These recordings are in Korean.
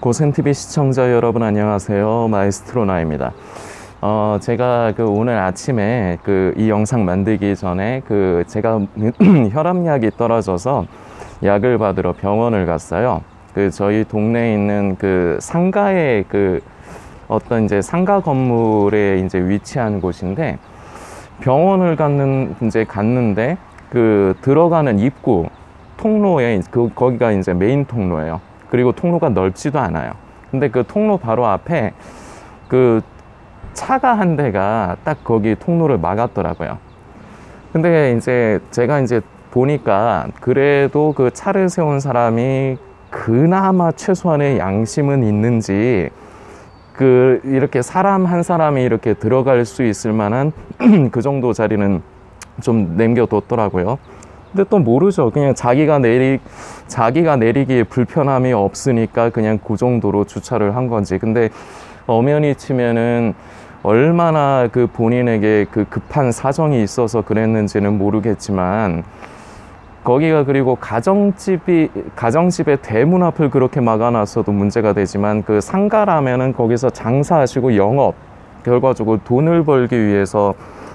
고생TV 시청자 여러분 안녕하세요. 마에스트로나입니다. 제가 오늘 아침에 이 영상 만들기 전에 제가 혈압약이 떨어져서 약을 받으러 병원을 갔어요. 저희 동네에 있는 상가의 어떤 이제 상가 건물에 이제 위치한 곳인데, 병원을 갔는데 들어가는 입구 통로에 거기가 이제 메인 통로예요. 그리고 통로가 넓지도 않아요. 근데 그 통로 바로 앞에 차가 한 대가 딱 거기 통로를 막았더라고요. 근데 이제 제가 이제 보니까 그래도 그 차를 세운 사람이 그나마 최소한의 양심은 있는지 이렇게 사람 한 사람이 이렇게 들어갈 수 있을 만한 그 정도 자리는 좀 남겨뒀더라고요. 근데 또 모르죠. 그냥 자기가 내리기에 불편함이 없으니까 그냥 그 정도로 주차를 한 건지. 근데 엄연히 치면은 얼마나 본인에게 급한 사정이 있어서 그랬는지는 모르겠지만, 거기가 그리고 가정집의 대문 앞을 그렇게 막아놨어도 문제가 되지만, 상가라면은 거기서 장사하시고 영업, 결과적으로 돈을 벌기 위해서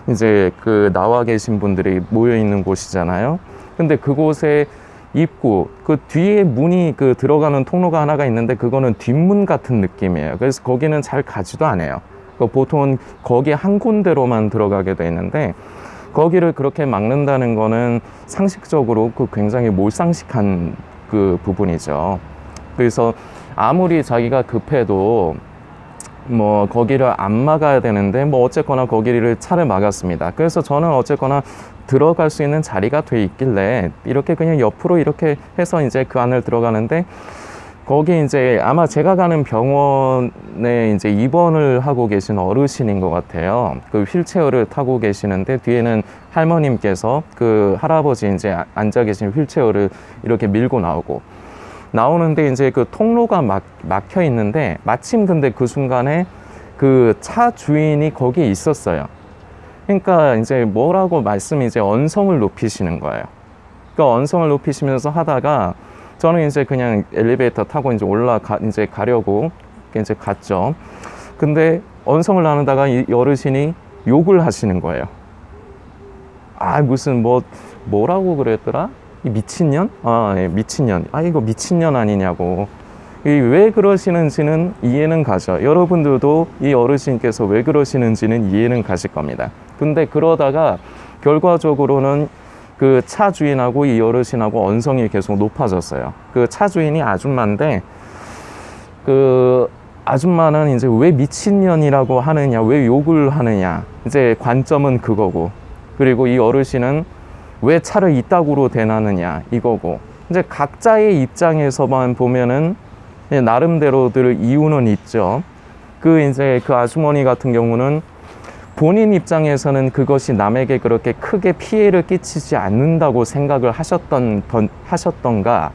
이제 나와 계신 분들이 모여 있는 곳이잖아요. 근데 그곳에 입구 뒤에 문이 들어가는 통로가 하나가 있는데, 그거는 뒷문 같은 느낌이에요. 그래서 거기는 잘 가지도 않아요. 보통은 거기 한 군데로만 들어가게 돼 있는데, 거기를 그렇게 막는다는 거는 상식적으로 굉장히 몰상식한 부분이죠. 그래서 아무리 자기가 급해도 거기를 안 막아야 되는데, 어쨌거나 거기를 차를 막았습니다. 그래서 저는 어쨌거나 들어갈 수 있는 자리가 돼 있길래 이렇게 그냥 옆으로 이렇게 해서 이제 그 안을 들어가는데, 거기 이제 아마 제가 가는 병원에 이제 입원을 하고 계신 어르신인 것 같아요. 휠체어를 타고 계시는데, 뒤에는 할머님께서 할아버지 이제 앉아 계신 휠체어를 이렇게 밀고 나오는데, 이제 통로가 막혀 있는데, 마침 근데 그 순간에 차 주인이 거기에 있었어요. 그러니까 이제 이제 언성을 높이시는 거예요. 그러니까 언성을 높이시면서 하다가, 저는 이제 그냥 엘리베이터 타고 이제 가려고 이제 갔죠. 근데 언성을 나누다가 이 어르신이 욕을 하시는 거예요. 무슨 뭐라고 그랬더라? 이 미친년? 예, 미친년. 이거 미친년 아니냐고. 왜 그러시는지는 이해는 가죠. 여러분들도 이 어르신께서 왜 그러시는지는 이해는 가실 겁니다. 근데 그러다가 결과적으로는 차 주인하고 이 어르신하고 언성이 계속 높아졌어요. 차 주인이 아줌마인데, 아줌마는 이제 왜 미친년이라고 하느냐, 왜 욕을 하느냐, 이제 관점은 그거고, 그리고 이 어르신은 왜 차를 이따구로 대나느냐, 이거고. 이제 각자의 입장에서만 보면은 나름대로들 이유는 있죠. 이제 아주머니 같은 경우는 본인 입장에서는 그것이 남에게 그렇게 크게 피해를 끼치지 않는다고 생각을 하셨던가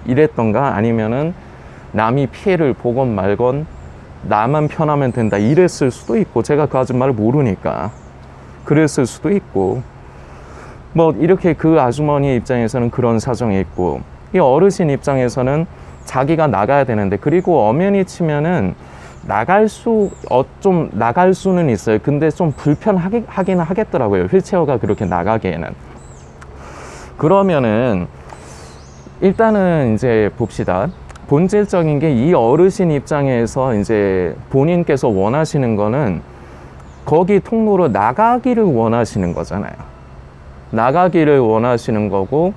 이랬던가, 아니면은 남이 피해를 보건 말건 나만 편하면 된다 이랬을 수도 있고, 제가 그 아줌마를 모르니까 그랬을 수도 있고, 이렇게 아주머니 입장에서는 그런 사정이 있고, 이 어르신 입장에서는 자기가 나가야 되는데, 그리고 엄연히 치면은 좀 나갈 수는 있어요. 근데 좀 불편하긴 하겠더라고요. 휠체어가 그렇게 나가기에는. 그러면은 일단은 이제 봅시다. 본질적인 게, 이 어르신 입장에서 이제 본인께서 원하시는 거는 거기 통로로 나가기를 원하시는 거잖아요. 나가기를 원하시는 거고,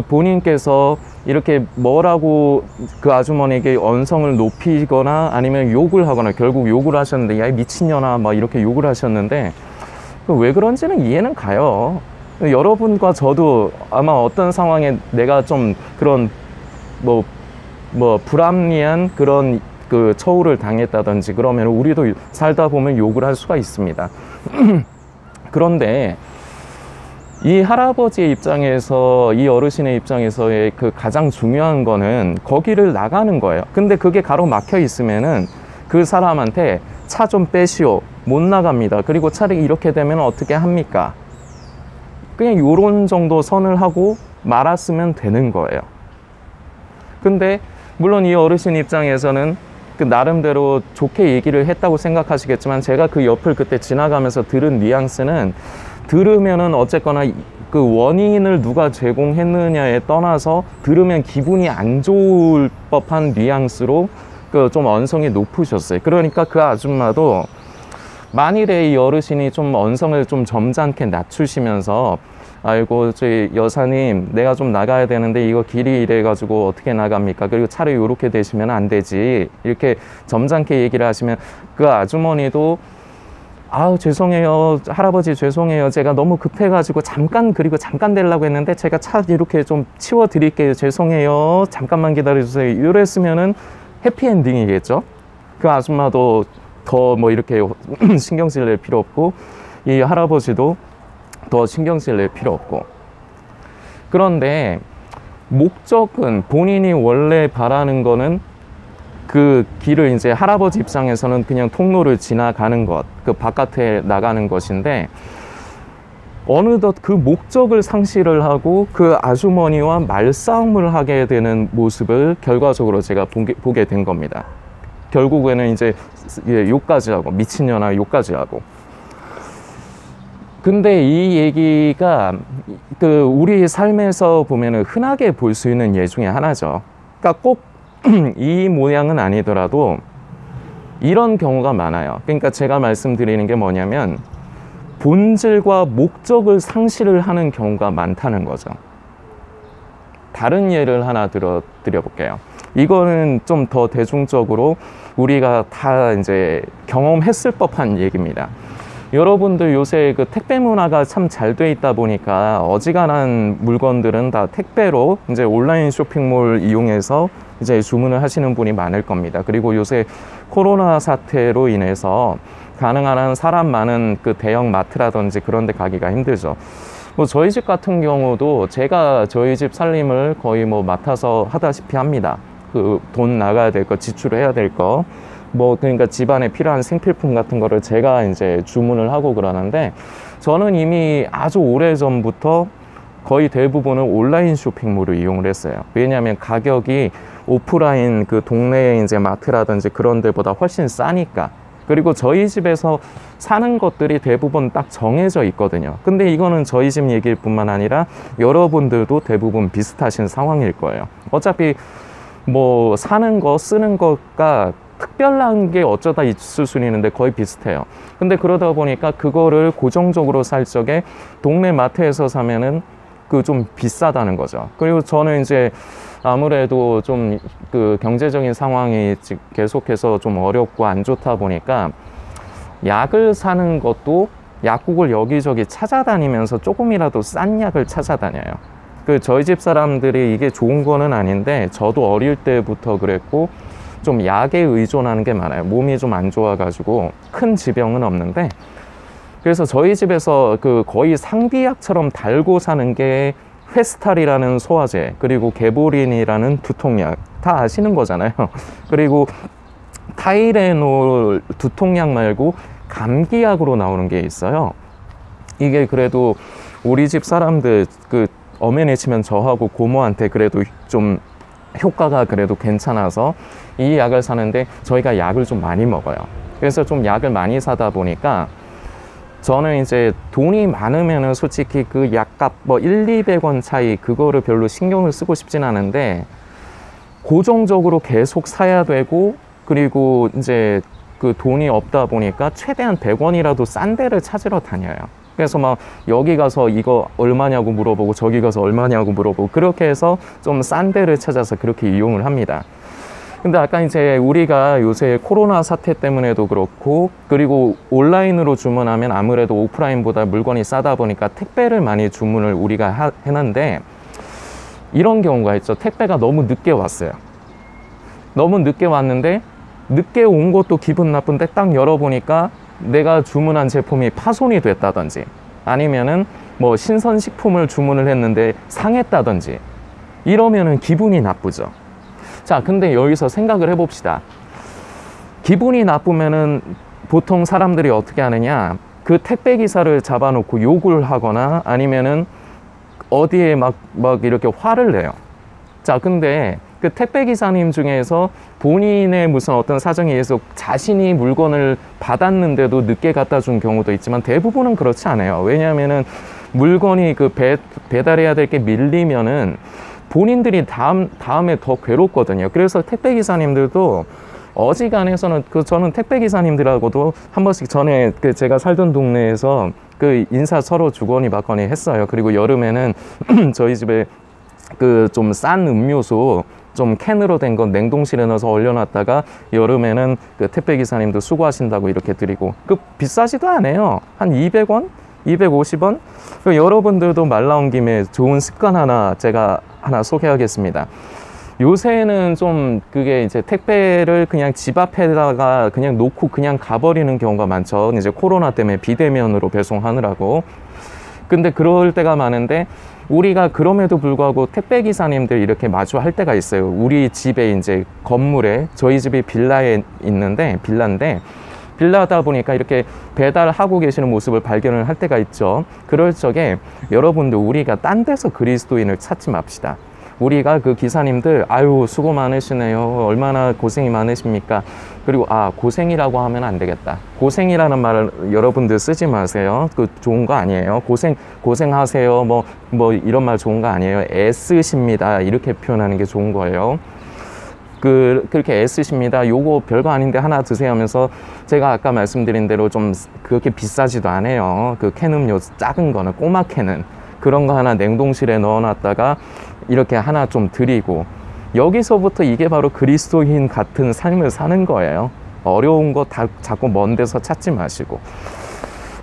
본인께서 이렇게 뭐라고 아주머니에게 언성을 높이거나 아니면 욕을 하거나, 결국 욕을 하셨는데, 야, 이 미친년아, 이렇게 욕을 하셨는데, 왜 그런지는 이해는 가요. 여러분과 저도 아마 어떤 상황에 내가 좀 그런 불합리한 그런 처우를 당했다든지 그러면 우리도 살다 보면 욕을 할 수가 있습니다. 그런데 이 할아버지의 입장에서, 이 어르신의 입장에서의 가장 중요한 거는 거기를 나가는 거예요. 근데 그게 가로막혀 있으면은 그 사람한테 차 좀 빼시오, 못 나갑니다, 그리고 차를 이렇게 되면 어떻게 합니까? 그냥 요런 정도 선을 하고 말았으면 되는 거예요. 근데 물론 이 어르신 입장에서는 그 나름대로 좋게 얘기를 했다고 생각하시겠지만, 제가 그 옆을 그때 지나가면서 들은 뉘앙스는, 들으면은 어쨌거나 그 원인을 누가 제공했느냐에 떠나서 들으면 기분이 안 좋을 법한 뉘앙스로 그 좀 언성이 높으셨어요. 그러니까 그 아줌마도 만일에 이 어르신이 좀 언성을 좀 점잖게 낮추시면서, 아이고 저희 여사님, 내가 좀 나가야 되는데 이거 길이 이래가지고 어떻게 나갑니까? 그리고 차를 이렇게 대시면 안 되지, 이렇게 점잖게 얘기를 하시면, 그 아주머니도 아우 죄송해요 할아버지, 죄송해요, 제가 너무 급해가지고 잠깐, 그리고 잠깐 되려고 했는데 제가 차 이렇게 좀 치워 드릴게요, 죄송해요, 잠깐만 기다려주세요, 이랬으면은 해피엔딩이겠죠. 그 아줌마도 더 뭐 이렇게 신경질 낼 필요 없고, 이 할아버지도 더 신경질 낼 필요 없고. 그런데 목적은, 본인이 원래 바라는 거는 그 길을 이제 할아버지 입장에서는 그냥 통로를 지나가는 것, 그 바깥에 나가는 것인데, 어느덧 그 목적을 상실을 하고 그 아주머니와 말싸움을 하게 되는 모습을 결과적으로 제가 보게 된 겁니다. 결국에는 이제 욕까지 하고, 미친년아 욕까지 하고. 근데 이 얘기가 그 우리 삶에서 보면은 흔하게 볼 수 있는 예 중에 하나죠. 그러니까 꼭 이 모양은 아니더라도 이런 경우가 많아요. 그러니까 제가 말씀드리는 게 뭐냐면, 본질과 목적을 상실을 하는 경우가 많다는 거죠. 다른 예를 하나 드려볼게요. 이거는 좀 더 대중적으로 우리가 다 이제 경험했을 법한 얘기입니다. 여러분들 요새 그 택배 문화가 참 잘 돼 있다 보니까 어지간한 물건들은 다 택배로 이제 온라인 쇼핑몰 이용해서 이제 주문을 하시는 분이 많을 겁니다. 그리고 요새 코로나 사태로 인해서 가능한 한 사람 많은 그 대형 마트라든지 그런 데 가기가 힘들죠. 뭐 저희 집 같은 경우도 제가 저희 집 살림을 거의 뭐 맡아서 하다시피 합니다. 그 돈 나가야 될 거, 지출해야 될 거, 뭐 그러니까 집안에 필요한 생필품 같은 거를 제가 이제 주문을 하고 그러는데, 저는 이미 아주 오래 전부터 거의 대부분은 온라인 쇼핑몰을 이용을 했어요. 왜냐하면 가격이 오프라인 그 동네에 이제 마트라든지 그런 데보다 훨씬 싸니까. 그리고 저희 집에서 사는 것들이 대부분 딱 정해져 있거든요. 근데 이거는 저희 집 얘기일 뿐만 아니라 여러분들도 대부분 비슷하신 상황일 거예요. 어차피 뭐 사는 거, 쓰는 것과 특별한 게 어쩌다 있을 수는 있는데 거의 비슷해요. 근데 그러다 보니까 그거를 고정적으로 살 적에 동네 마트에서 사면은 그 좀 비싸다는 거죠. 그리고 저는 이제 아무래도 좀 그 경제적인 상황이 계속해서 좀 어렵고 안 좋다 보니까 약을 사는 것도 약국을 여기저기 찾아다니면서 조금이라도 싼 약을 찾아다녀요. 그 저희 집 사람들이 이게 좋은 거는 아닌데, 저도 어릴 때부터 그랬고 좀 약에 의존하는 게 많아요. 몸이 좀 안 좋아가지고 큰 지병은 없는데, 그래서 저희 집에서 그 거의 상비약처럼 달고 사는 게 페스탈이라는 소화제, 그리고 게보린이라는 두통약, 다 아시는 거잖아요. 그리고 타이레놀 두통약 말고 감기약으로 나오는 게 있어요. 이게 그래도 우리 집 사람들, 그 엄연히 치면 저하고 고모한테 그래도 좀 효과가 그래도 괜찮아서 이 약을 사는데, 저희가 약을 좀 많이 먹어요. 그래서 좀 약을 많이 사다 보니까 저는 이제 돈이 많으면은 솔직히 그 약값 뭐 100~200원 차이, 그거를 별로 신경을 쓰고 싶진 않은데, 고정적으로 계속 사야 되고, 그리고 이제 그 돈이 없다 보니까 최대한 100원이라도 싼 데를 찾으러 다녀요. 그래서 막 여기 가서 이거 얼마냐고 물어보고, 저기 가서 얼마냐고 물어보고, 그렇게 해서 좀 싼 데를 찾아서 그렇게 이용을 합니다. 근데 아까 이제 우리가 요새 코로나 사태 때문에도 그렇고, 그리고 온라인으로 주문하면 아무래도 오프라인보다 물건이 싸다 보니까 택배를 많이 주문을 우리가 해놨는데, 이런 경우가 있죠. 택배가 너무 늦게 왔어요. 너무 늦게 왔는데, 늦게 온 것도 기분 나쁜데 딱 열어보니까 내가 주문한 제품이 파손이 됐다든지, 아니면은 뭐 신선식품을 주문을 했는데 상했다든지, 이러면은 기분이 나쁘죠. 자, 근데 여기서 생각을 해봅시다. 기분이 나쁘면은 보통 사람들이 어떻게 하느냐, 그 택배 기사를 잡아놓고 욕을 하거나 아니면은 어디에 막 이렇게 화를 내요. 자, 근데 그 택배 기사님 중에서 본인의 무슨 어떤 사정에 의해서 자신이 물건을 받았는데도 늦게 갖다 준 경우도 있지만 대부분은 그렇지 않아요. 왜냐하면은 물건이 그 배달해야 될 게 밀리면은 본인들이 다음에 더 괴롭거든요. 그래서 택배 기사님들도 어지간해서는 저는 택배 기사님들하고도 한 번씩 전에 제가 살던 동네에서 인사 서로 주거니 받거니 했어요. 그리고 여름에는 저희 집에 좀 싼 음료수 좀 캔으로 된 건 냉동실에 넣어서 얼려놨다가 여름에는 택배 기사님도 수고하신다고 이렇게 드리고, 비싸지도 않아요. 한 200원? 250원? 여러분들도 말 나온 김에 좋은 습관 제가 하나 소개하겠습니다. 요새는 좀 그게 이제 택배를 그냥 집 앞에다가 그냥 놓고 그냥 가버리는 경우가 많죠. 이제 코로나 때문에 비대면으로 배송하느라고. 근데 그럴 때가 많은데 우리가 그럼에도 불구하고 택배 기사님들 이렇게 마주할 때가 있어요. 우리 집에 이제 건물에, 저희 집이 빌라인데 빌라다 보니까 이렇게 배달하고 계시는 모습을 발견을 할 때가 있죠. 그럴 적에 여러분들, 우리가 딴 데서 그리스도인을 찾지 맙시다. 우리가 그 기사님들 아유 수고 많으시네요, 얼마나 고생이 많으십니까, 그리고 고생이라고 하면 안 되겠다. 고생이라는 말을 여러분들 쓰지 마세요. 좋은 거 아니에요. 고생하세요 뭐 이런 말 좋은 거 아니에요. 애쓰십니다 이렇게 표현하는 게 좋은 거예요. 그렇게 애쓰십니다, 요거 별거 아닌데 하나 드세요 하면서, 제가 아까 말씀드린 대로 좀 그렇게 비싸지도 않아요. 캔 음료 작은 거는, 꼬마 캔은 그런 거 하나 냉동실에 넣어놨다가 이렇게 하나 좀 드리고, 여기서부터 이게 바로 그리스도인 같은 삶을 사는 거예요. 어려운 거 다 자꾸 먼 데서 찾지 마시고.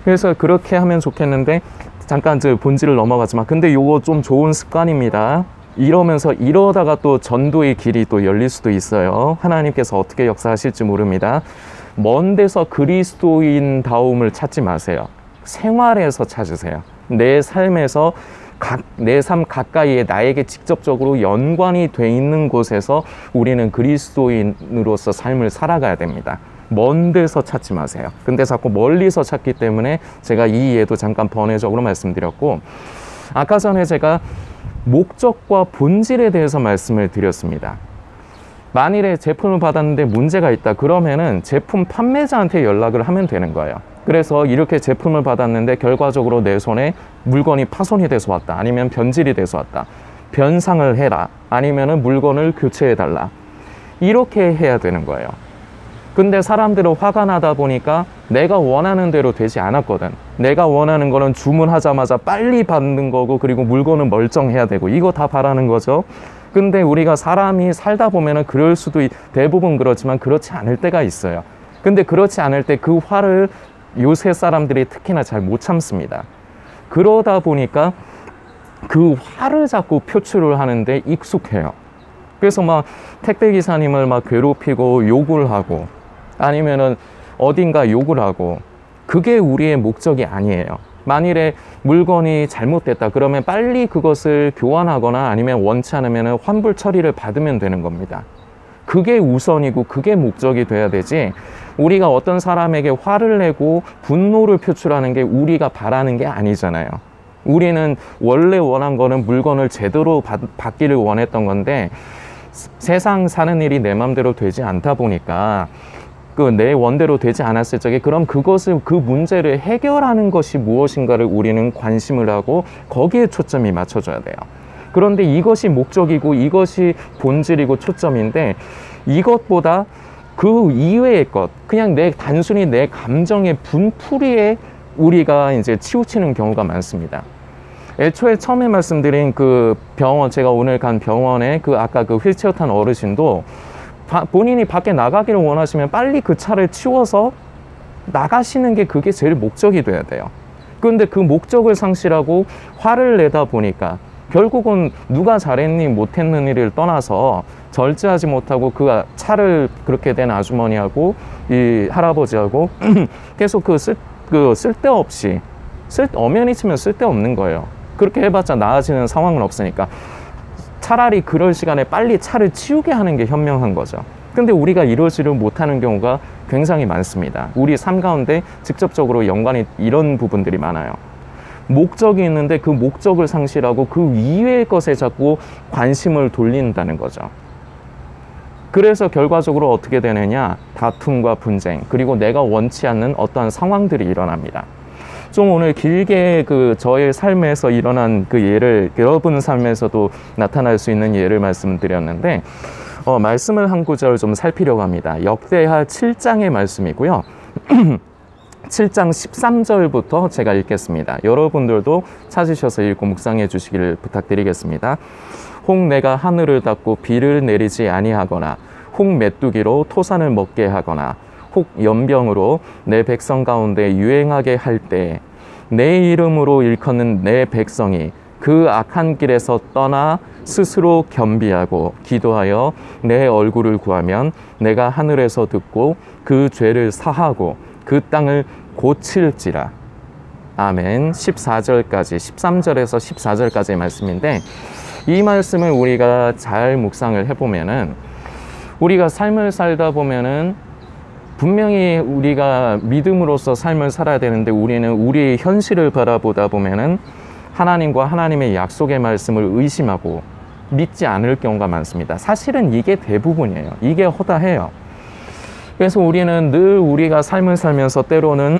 그래서 그렇게 하면 좋겠는데, 잠깐 본질을 넘어가지만, 근데 요거 좀 좋은 습관입니다. 이러다가 또 전도의 길이 또 열릴 수도 있어요. 하나님께서 어떻게 역사하실지 모릅니다. 먼 데서 그리스도인다움을 찾지 마세요. 생활에서 찾으세요. 내 삶에서 내 삶 가까이에 나에게 직접적으로 연관이 돼 있는 곳에서 우리는 그리스도인으로서 삶을 살아가야 됩니다. 먼 데서 찾지 마세요. 근데 자꾸 멀리서 찾기 때문에 제가 이 예도 잠깐 번외적으로 말씀드렸고, 아까 전에 제가 목적과 본질에 대해서 말씀을 드렸습니다. 만일에 제품을 받았는데 문제가 있다 그러면은 제품 판매자한테 연락을 하면 되는 거예요. 그래서 이렇게 제품을 받았는데 결과적으로 내 손에 물건이 파손이 돼서 왔다, 아니면 변질이 돼서 왔다, 변상을 해라, 아니면은 물건을 교체해 달라, 이렇게 해야 되는 거예요. 근데 사람들은 화가 나다 보니까 내가 원하는 대로 되지 않았거든. 내가 원하는 거는 주문하자마자 빨리 받는 거고, 그리고 물건은 멀쩡해야 되고, 이거 다 바라는 거죠. 근데 우리가 사람이 살다 보면은 그럴 수도 대부분 그렇지만 그렇지 않을 때가 있어요. 근데 그렇지 않을 때 그 화를 요새 사람들이 특히나 잘 못 참습니다. 그러다 보니까 그 화를 자꾸 표출을 하는데 익숙해요. 그래서 막 택배 기사님을 막 괴롭히고 욕을 하고, 아니면은 어딘가 욕을 하고, 그게 우리의 목적이 아니에요. 만일에 물건이 잘못됐다 그러면 빨리 그것을 교환하거나 아니면 원치 않으면 환불 처리를 받으면 되는 겁니다. 그게 우선이고 그게 목적이 돼야 되지, 우리가 어떤 사람에게 화를 내고 분노를 표출하는 게 우리가 바라는 게 아니잖아요. 우리는 원래 원한 거는 물건을 제대로 받기를 원했던 건데, 세상 사는 일이 내 맘대로 되지 않다 보니까 내 원대로 되지 않았을 적에, 그럼 그 문제를 해결하는 것이 무엇인가를 우리는 관심을 하고 거기에 초점이 맞춰져야 돼요. 그런데 이것이 목적이고 이것이 본질이고 초점인데, 이것보다 그 이외의 것, 그냥 단순히 내 감정의 분풀이에 우리가 이제 치우치는 경우가 많습니다. 애초에 처음에 말씀드린 병원, 제가 오늘 간 병원에 아까 휠체어 탄 어르신도 본인이 밖에 나가기를 원하시면 빨리 그 차를 치워서 나가시는 게 그게 제일 목적이 돼야 돼요. 그런데 그 목적을 상실하고 화를 내다 보니까 결국은 누가 잘했니 못했는 일을 떠나서 절제하지 못하고 그 차를 그렇게 된 아주머니하고 이 할아버지하고 계속 쓸데없이 엄연히 치면 쓸데없는 거예요. 그렇게 해봤자 나아지는 상황은 없으니까 차라리 그럴 시간에 빨리 차를 치우게 하는 게 현명한 거죠. 근데 우리가 이러지를 못하는 경우가 굉장히 많습니다. 우리 삶 가운데 직접적으로 연관이 이런 부분들이 많아요. 목적이 있는데 그 목적을 상실하고 그 이외의 것에 자꾸 관심을 돌린다는 거죠. 그래서 결과적으로 어떻게 되느냐? 다툼과 분쟁, 그리고 내가 원치 않는 어떠한 상황들이 일어납니다. 좀 오늘 길게 저의 삶에서 일어난 그 예를, 여러분 삶에서도 나타날 수 있는 예를 말씀드렸는데, 말씀을 한 구절 좀 살피려고 합니다. 역대하 7장의 말씀이고요. 7장 13절부터 제가 읽겠습니다. 여러분들도 찾으셔서 읽고 묵상해 주시기를 부탁드리겠습니다. 혹 내가 하늘을 닫고 비를 내리지 아니하거나, 혹 메뚜기로 토산을 먹게 하거나, 혹 연병으로 내 백성 가운데 유행하게 할 때 내 이름으로 일컫는 내 백성이 그 악한 길에서 떠나 스스로 겸비하고 기도하여 내 얼굴을 구하면 내가 하늘에서 듣고 그 죄를 사하고 그 땅을 고칠지라. 아멘. 14절까지, 13절에서 14절까지의 말씀인데, 이 말씀을 우리가 잘 묵상을 해보면은, 우리가 삶을 살다 보면은 분명히 우리가 믿음으로써 삶을 살아야 되는데, 우리는 우리의 현실을 바라보다 보면은 하나님과 하나님의 약속의 말씀을 의심하고 믿지 않을 경우가 많습니다. 사실은 이게 대부분이에요. 이게 허다해요. 그래서 우리는 늘 우리가 삶을 살면서 때로는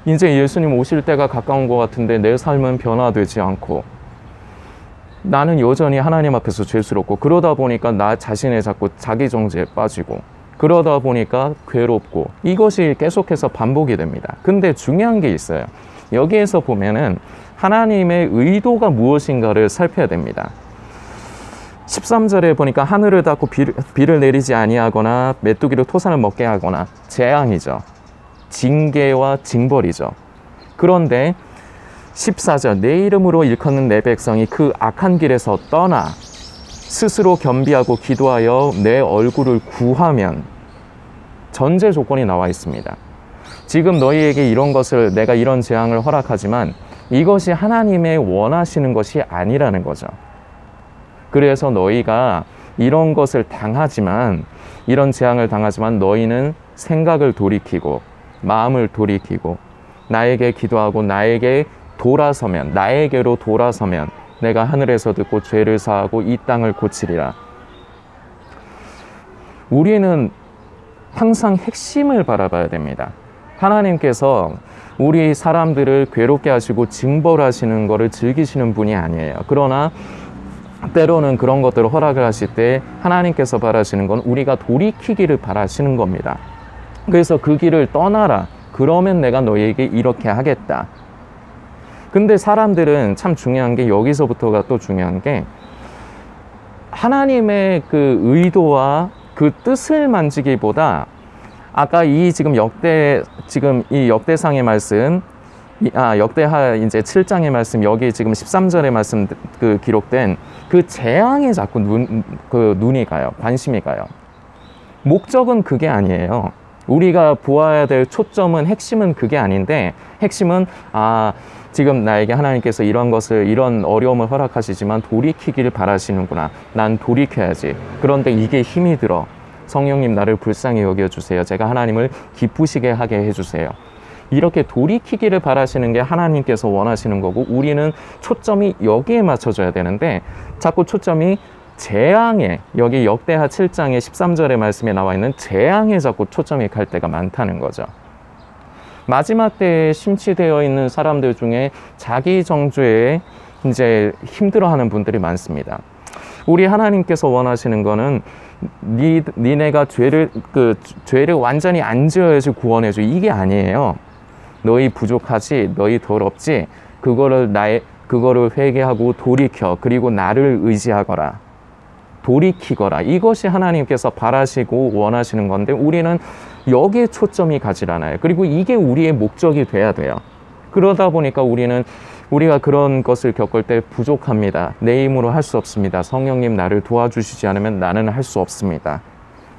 이제 예수님 오실 때가 가까운 것 같은데 내 삶은 변화되지 않고, 나는 여전히 하나님 앞에서 죄스럽고, 그러다 보니까 나 자신의 자꾸 자기 정죄에 빠지고, 그러다 보니까 괴롭고, 이것이 계속해서 반복이 됩니다. 근데 중요한 게 있어요. 여기에서 보면은 하나님의 의도가 무엇인가를 살펴야 됩니다. 13절에 보니까 하늘을 닫고 비를 내리지 아니하거나 메뚜기로 토산을 먹게 하거나, 재앙이죠. 징계와 징벌이죠. 그런데 14절, 내 이름으로 일컫는 내 백성이 그 악한 길에서 떠나 스스로 겸비하고 기도하여 내 얼굴을 구하면, 전제 조건이 나와 있습니다. 지금 너희에게 이런 것을, 내가 이런 재앙을 허락하지만 이것이 하나님의 원하시는 것이 아니라는 거죠. 그래서 너희가 이런 것을 당하지만, 이런 재앙을 당하지만 너희는 생각을 돌이키고 마음을 돌이키고 나에게 기도하고 나에게 돌아서면, 나에게로 돌아서면 내가 하늘에서 듣고 죄를 사하고 이 땅을 고치리라. 우리는 항상 핵심을 바라봐야 됩니다. 하나님께서 우리 사람들을 괴롭게 하시고 징벌하시는 것을 즐기시는 분이 아니에요. 그러나 때로는 그런 것들을 허락을 하실 때 하나님께서 바라시는 건 우리가 돌이키기를 바라시는 겁니다. 그래서 그 길을 떠나라. 그러면 내가 너희에게 이렇게 하겠다. 근데 사람들은 참 중요한 게, 여기서부터가 또 중요한 게, 하나님의 그 의도와 그 뜻을 만지기보다, 아까 이 지금 이 역대상의 말씀, 역대하 이제 7장의 말씀, 여기 지금 13절의 말씀 기록된 그 재앙에 자꾸 눈이 가요. 관심이 가요. 목적은 그게 아니에요. 우리가 보아야 될 초점은, 핵심은 그게 아닌데, 핵심은 지금 나에게 하나님께서 이런 어려움을 허락하시지만 돌이키기를 바라시는구나. 난 돌이켜야지. 그런데 이게 힘이 들어. 성령님 나를 불쌍히 여겨주세요. 제가 하나님을 기쁘시게 하게 해주세요. 이렇게 돌이키기를 바라시는 게 하나님께서 원하시는 거고, 우리는 초점이 여기에 맞춰져야 되는데 자꾸 초점이 재앙에, 여기 역대하 7장의 13절의 말씀에 나와 있는 재앙에 자꾸 초점이 갈 때가 많다는 거죠. 마지막 때에 심취되어 있는 사람들 중에 자기 정죄에 이제 힘들어하는 분들이 많습니다. 우리 하나님께서 원하시는 거는 니네가 죄를 완전히 안 지어야지 구원해줘, 이게 아니에요. 너희 부족하지, 너희 더럽지, 그거를 회개하고 돌이켜, 그리고 나를 의지하거라, 돌이키거라. 이것이 하나님께서 바라시고 원하시는 건데, 우리는 여기에 초점이 가지 않아요. 그리고 이게 우리의 목적이 돼야 돼요. 그러다 보니까 우리가 그런 것을 겪을 때 부족합니다. 내 힘으로 할 수 없습니다. 성령님 나를 도와주시지 않으면 나는 할 수 없습니다.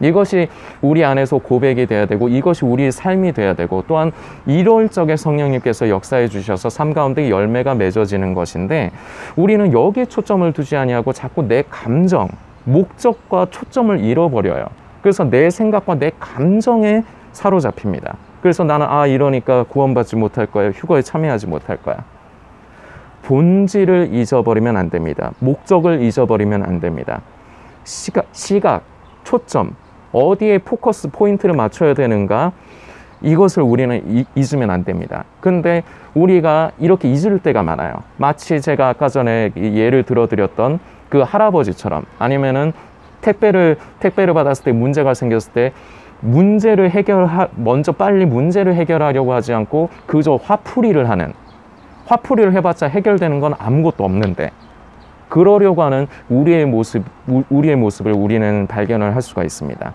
이것이 우리 안에서 고백이 돼야 되고, 이것이 우리의 삶이 돼야 되고, 또한 이럴 적에 성령님께서 역사해 주셔서 삶 가운데 열매가 맺어지는 것인데, 우리는 여기에 초점을 두지 아니하고 자꾸 내 감정, 목적과 초점을 잃어버려요. 그래서 내 생각과 내 감정에 사로잡힙니다. 그래서 나는 이러니까 구원받지 못할 거야, 휴거에 참여하지 못할 거야. 본질을 잊어버리면 안 됩니다. 목적을 잊어버리면 안 됩니다. 시각, 초점, 어디에 포커스 포인트를 맞춰야 되는가, 이것을 우리는 잊으면 안 됩니다. 근데 우리가 이렇게 잊을 때가 많아요. 마치 제가 아까 전에 예를 들어드렸던 그 할아버지처럼, 아니면은 택배를 받았을 때 문제가 생겼을 때 먼저 빨리 문제를 해결하려고 하지 않고 그저 화풀이를 해봤자 해결되는 건 아무것도 없는데, 그러려고 하는 우리의 모습을 우리는 발견을 할 수가 있습니다.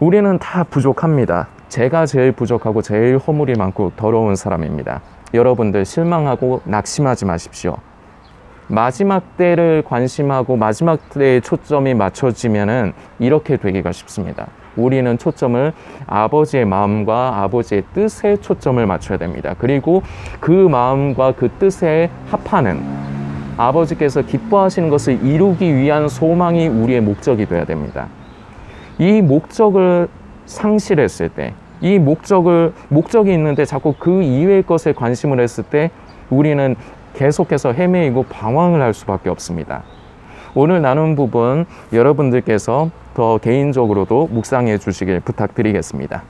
우리는 다 부족합니다. 제가 제일 부족하고 제일 허물이 많고 더러운 사람입니다. 여러분들 실망하고 낙심하지 마십시오. 마지막 때를 관심하고 마지막 때에 초점이 맞춰지면은 이렇게 되기가 쉽습니다. 우리는 초점을 아버지의 마음과 아버지의 뜻에 초점을 맞춰야 됩니다. 그리고 그 마음과 그 뜻에 합하는, 아버지께서 기뻐하시는 것을 이루기 위한 소망이 우리의 목적이 되어야 됩니다. 이 목적을 상실했을 때, 이 목적이 있는데 자꾸 그 이외의 것에 관심을 했을 때 우리는 계속해서 헤매이고 방황을 할 수밖에 없습니다. 오늘 나눈 부분 여러분들께서 더 개인적으로도 묵상해 주시길 부탁드리겠습니다.